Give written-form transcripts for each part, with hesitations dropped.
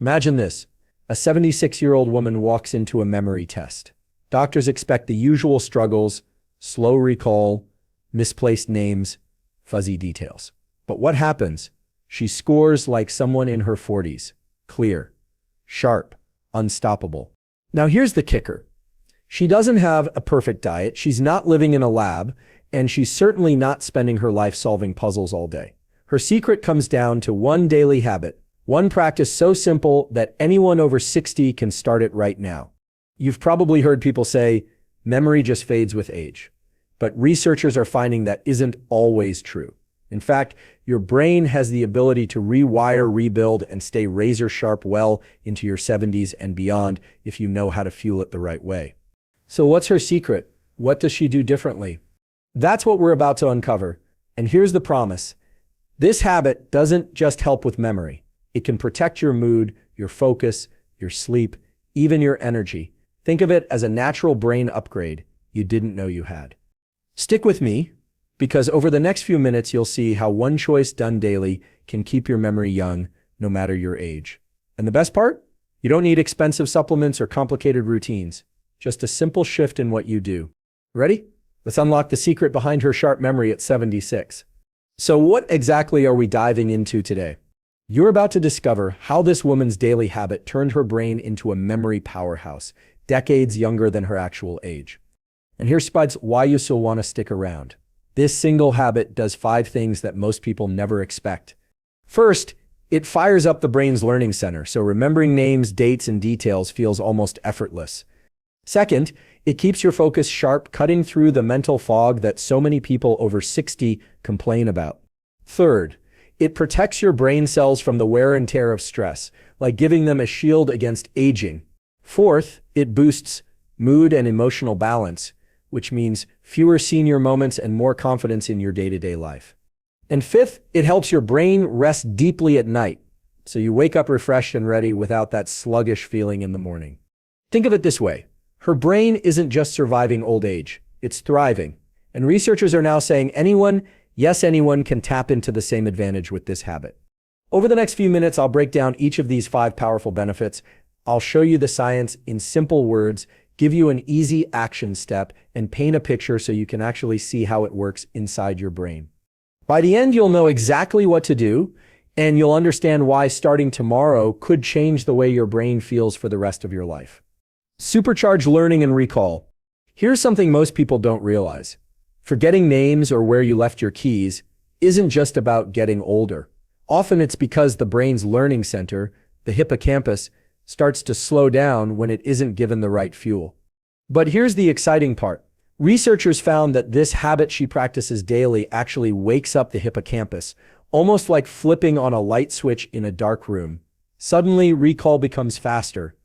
Imagine this. A 76-year-old woman walks into a memory test. Doctors expect the usual struggles, slow recall, misplaced names, fuzzy details. But what happens? She scores like someone in her 40s. Clear, sharp, unstoppable. Now here's the kicker. She doesn't have a perfect diet, she's not living in a lab, and she's certainly not spending her life solving puzzles all day. Her secret comes down to one daily habit, one practice so simple that anyone over 60 can start it right now. You've probably heard people say, memory just fades with age. But researchers are finding that isn't always true. In fact, your brain has the ability to rewire, rebuild, and stay razor sharp well into your 70s and beyond if you know how to fuel it the right way. So what's her secret? What does she do differently? That's what we're about to uncover. And here's the promise. This habit doesn't just help with memory. It can protect your mood, your focus, your sleep, even your energy. Think of it as a natural brain upgrade you didn't know you had. Stick with me, because over the next few minutes you'll see how one choice done daily can keep your memory young, no matter your age. And the best part? You don't need expensive supplements or complicated routines. Just a simple shift in what you do. Ready? Let's unlock the secret behind her sharp memory at 76. So what exactly are we diving into today? You're about to discover how this woman's daily habit turned her brain into a memory powerhouse, decades younger than her actual age. And here's why you still want to stick around. This single habit does 5 things that most people never expect. First, it fires up the brain's learning center, so remembering names, dates, and details feels almost effortless. Second, it keeps your focus sharp, cutting through the mental fog that so many people over 60 complain about. Third, it protects your brain cells from the wear and tear of stress, like giving them a shield against aging. Fourth, it boosts mood and emotional balance, which means fewer senior moments and more confidence in your day-to-day life. And fifth, it helps your brain rest deeply at night, so you wake up refreshed and ready without that sluggish feeling in the morning. Think of it this way. Her brain isn't just surviving old age, it's thriving. And researchers are now saying anyone, yes, anyone can tap into the same advantage with this habit. Over the next few minutes, I'll break down each of these 5 powerful benefits. I'll show you the science in simple words, give you an easy action step, and paint a picture so you can actually see how it works inside your brain. By the end, you'll know exactly what to do, and you'll understand why starting tomorrow could change the way your brain feels for the rest of your life. Supercharged learning and recall. Here's something most people don't realize. Forgetting names or where you left your keys isn't just about getting older. Often it's because the brain's learning center, the hippocampus, starts to slow down when it isn't given the right fuel. But here's the exciting part. Researchers found that this habit she practices daily actually wakes up the hippocampus, almost like flipping on a light switch in a dark room. Suddenly, recall becomes faster.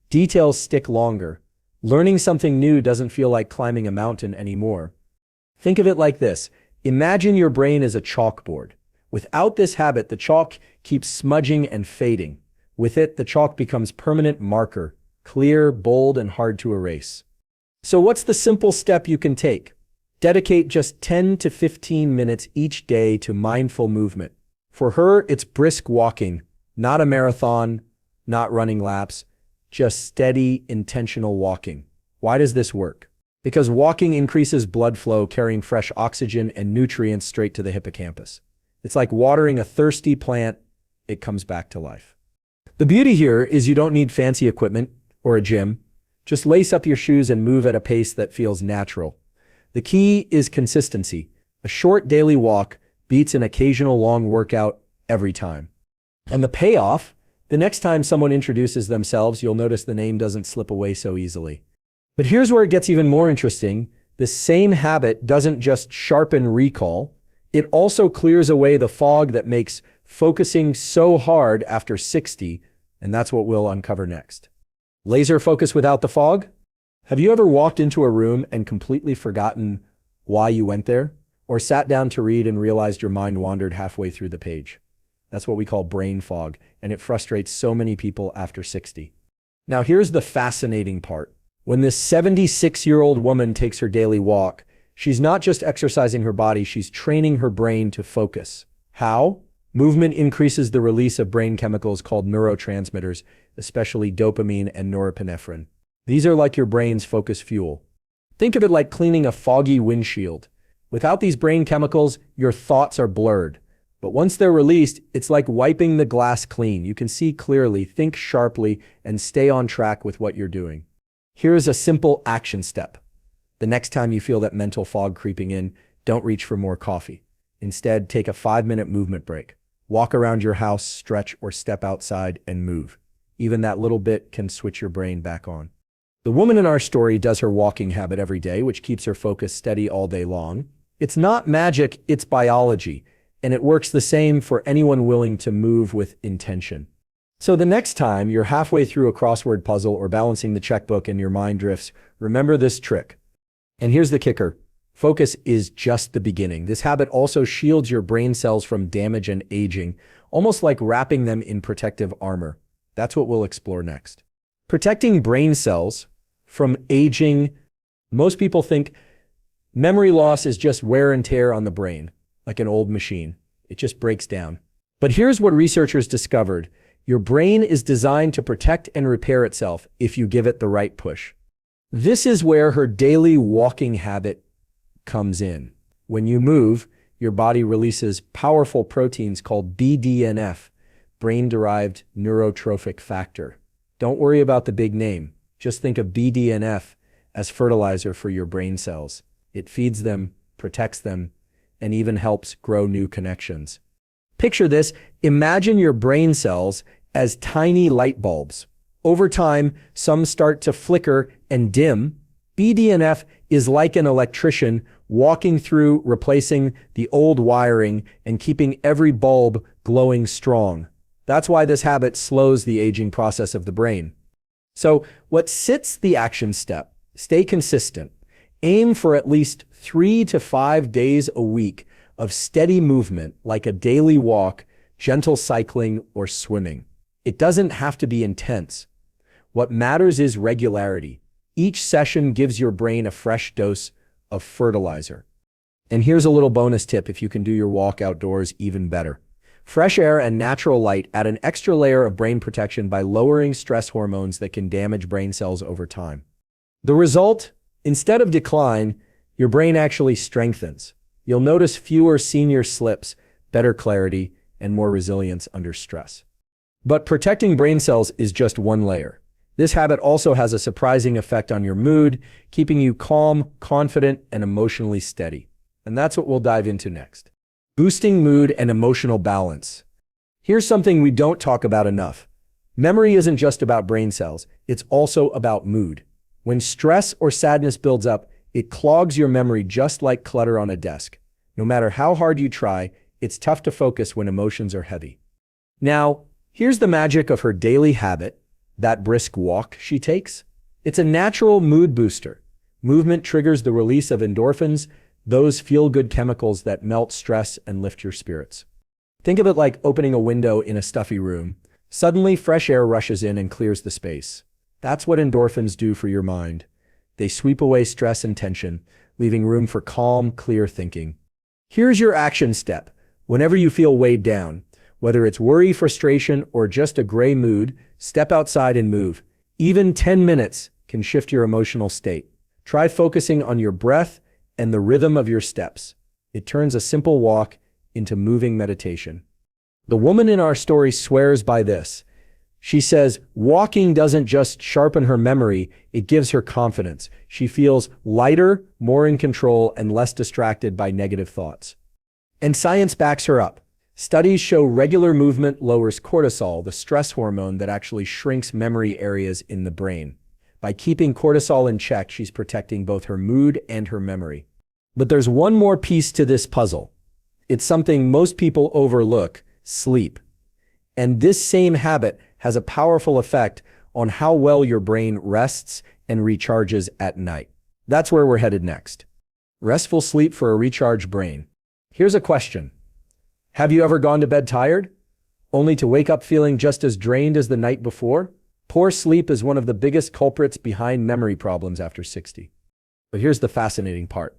Details stick longer. Learning something new doesn't feel like climbing a mountain anymore. Think of it like this. Imagine your brain as a chalkboard. Without this habit, the chalk keeps smudging and fading. With it, the chalk becomes permanent marker, clear, bold, and hard to erase. So what's the simple step you can take? Dedicate just 10 to 15 minutes each day to mindful movement. For her, it's brisk walking, not a marathon, not running laps, just steady, intentional walking. Why does this work? Because walking increases blood flow, carrying fresh oxygen and nutrients straight to the hippocampus. It's like watering a thirsty plant, it comes back to life. The beauty here is you don't need fancy equipment or a gym. Just lace up your shoes and move at a pace that feels natural. The key is consistency. A short daily walk beats an occasional long workout every time. And the payoff? The next time someone introduces themselves, you'll notice the name doesn't slip away so easily. But here's where it gets even more interesting. The same habit doesn't just sharpen recall, it also clears away the fog that makes focusing so hard after 60, and that's what we'll uncover next. Laser focus without the fog? Have you ever walked into a room and completely forgotten why you went there? Or sat down to read and realized your mind wandered halfway through the page? That's what we call brain fog, and it frustrates so many people after 60. Now here's the fascinating part. When this 76-year-old woman takes her daily walk, she's not just exercising her body, she's training her brain to focus. How? Movement increases the release of brain chemicals called neurotransmitters, especially dopamine and norepinephrine. These are like your brain's focus fuel. Think of it like cleaning a foggy windshield. Without these brain chemicals, your thoughts are blurred. But once they're released, it's like wiping the glass clean. You can see clearly, think sharply, and stay on track with what you're doing. Here's a simple action step. The next time you feel that mental fog creeping in, don't reach for more coffee. Instead, take a 5-minute movement break. Walk around your house, stretch, or step outside and move. Even that little bit can switch your brain back on. The woman in our story does her walking habit every day, which keeps her focus steady all day long. It's not magic, it's biology, and it works the same for anyone willing to move with intention. So the next time you're halfway through a crossword puzzle or balancing the checkbook and your mind drifts, remember this trick. And here's the kicker. Focus is just the beginning. This habit also shields your brain cells from damage and aging, almost like wrapping them in protective armor. That's what we'll explore next. Protecting brain cells from aging. Most people think memory loss is just wear and tear on the brain, like an old machine. It just breaks down. But here's what researchers discovered. Your brain is designed to protect and repair itself if you give it the right push. This is where her daily walking habit comes in. When you move, your body releases powerful proteins called BDNF, brain-derived neurotrophic factor. Don't worry about the big name. Just think of BDNF as fertilizer for your brain cells. It feeds them, protects them, and even helps grow new connections. Picture this. Imagine your brain cells as tiny light bulbs. Over time, some start to flicker and dim. BDNF is like an electrician walking through, replacing the old wiring and keeping every bulb glowing strong. That's why this habit slows the aging process of the brain. So, what sits the action step? Stay consistent. Aim for at least 3 to 5 days a week of steady movement, like a daily walk, gentle cycling, or swimming. It doesn't have to be intense. What matters is regularity. Each session gives your brain a fresh dose of fertilizer. And here's a little bonus tip if you can do your walk outdoors even better. Fresh air and natural light add an extra layer of brain protection by lowering stress hormones that can damage brain cells over time. The result? Instead of decline, your brain actually strengthens. You'll notice fewer senior slips, better clarity, and more resilience under stress. But protecting brain cells is just one layer. This habit also has a surprising effect on your mood, keeping you calm, confident, and emotionally steady. And that's what we'll dive into next. Boosting mood and emotional balance. Here's something we don't talk about enough. Memory isn't just about brain cells, it's also about mood. When stress or sadness builds up, it clogs your memory just like clutter on a desk. No matter how hard you try, it's tough to focus when emotions are heavy. Now, here's the magic of her daily habit. That brisk walk she takes? It's a natural mood booster. Movement triggers the release of endorphins, those feel-good chemicals that melt stress and lift your spirits. Think of it like opening a window in a stuffy room. Suddenly, fresh air rushes in and clears the space. That's what endorphins do for your mind. They sweep away stress and tension, leaving room for calm, clear thinking. Here's your action step. Whenever you feel weighed down, whether it's worry, frustration, or just a gray mood, step outside and move. Even 10 minutes can shift your emotional state. Try focusing on your breath and the rhythm of your steps. It turns a simple walk into moving meditation. The woman in our story swears by this. She says, walking doesn't just sharpen her memory, it gives her confidence. She feels lighter, more in control, and less distracted by negative thoughts. And science backs her up. Studies show regular movement lowers cortisol, the stress hormone that actually shrinks memory areas in the brain. By keeping cortisol in check, she's protecting both her mood and her memory. But there's one more piece to this puzzle. It's something most people overlook: sleep. And this same habit has a powerful effect on how well your brain rests and recharges at night. That's where we're headed next. Restful sleep for a recharged brain. Here's a question. Have you ever gone to bed tired, only to wake up feeling just as drained as the night before? Poor sleep is one of the biggest culprits behind memory problems after 60. But here's the fascinating part.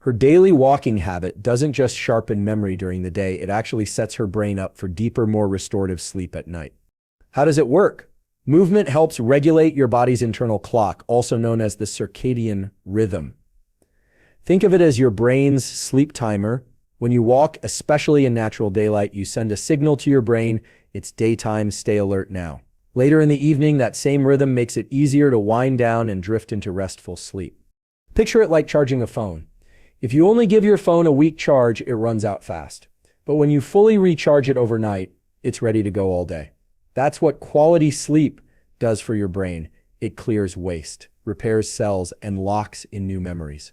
Her daily walking habit doesn't just sharpen memory during the day, it actually sets her brain up for deeper, more restorative sleep at night. How does it work? Movement helps regulate your body's internal clock, also known as the circadian rhythm. Think of it as your brain's sleep timer. When you walk, especially in natural daylight, you send a signal to your brain, it's daytime, stay alert now. Later in the evening, that same rhythm makes it easier to wind down and drift into restful sleep. Picture it like charging a phone. If you only give your phone a weak charge, it runs out fast. But when you fully recharge it overnight, it's ready to go all day. That's what quality sleep does for your brain. It clears waste, repairs cells, and locks in new memories.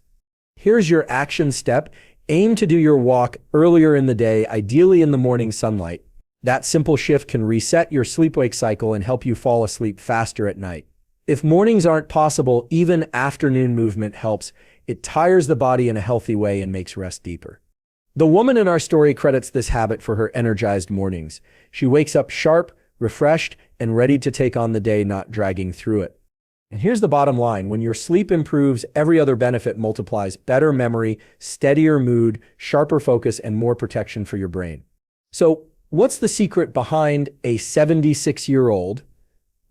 Here's your action step. Aim to do your walk earlier in the day, ideally in the morning sunlight. That simple shift can reset your sleep-wake cycle and help you fall asleep faster at night. If mornings aren't possible, even afternoon movement helps. It tires the body in a healthy way and makes rest deeper. The woman in our story credits this habit for her energized mornings. She wakes up sharp, refreshed, and ready to take on the day, not dragging through it. And here's the bottom line. When your sleep improves, every other benefit multiplies: better memory, steadier mood, sharper focus, and more protection for your brain. So, what's the secret behind a 76-year-old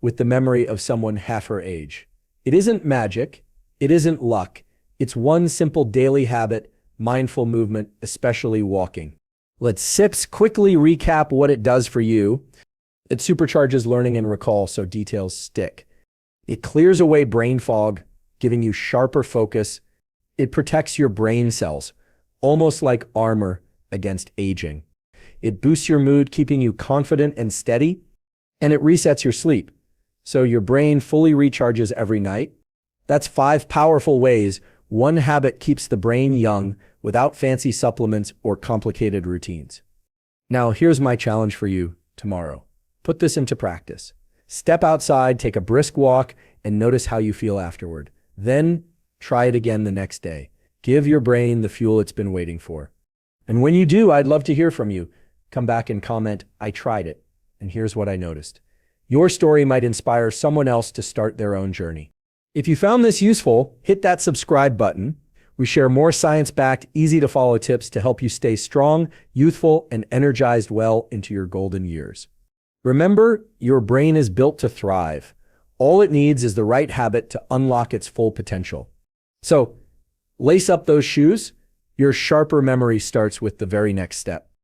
with the memory of someone half her age? It isn't magic. It isn't luck. It's one simple daily habit: mindful movement, especially walking. Let's quickly recap what it does for you. It supercharges learning and recall, so details stick. It clears away brain fog, giving you sharper focus. It protects your brain cells, almost like armor against aging. It boosts your mood, keeping you confident and steady. And it resets your sleep, so your brain fully recharges every night. That's 5 powerful ways one habit keeps the brain young without fancy supplements or complicated routines. Now, here's my challenge for you tomorrow. Put this into practice. Step outside, take a brisk walk, and notice how you feel afterward. Then try it again the next day. Give your brain the fuel it's been waiting for. And when you do, I'd love to hear from you. Come back and comment, "I tried it, and here's what I noticed." Your story might inspire someone else to start their own journey. If you found this useful, hit that subscribe button. We share more science-backed, easy-to-follow tips to help you stay strong, youthful, and energized well into your golden years. Remember, your brain is built to thrive. All it needs is the right habit to unlock its full potential. So, lace up those shoes. Your sharper memory starts with the very next step.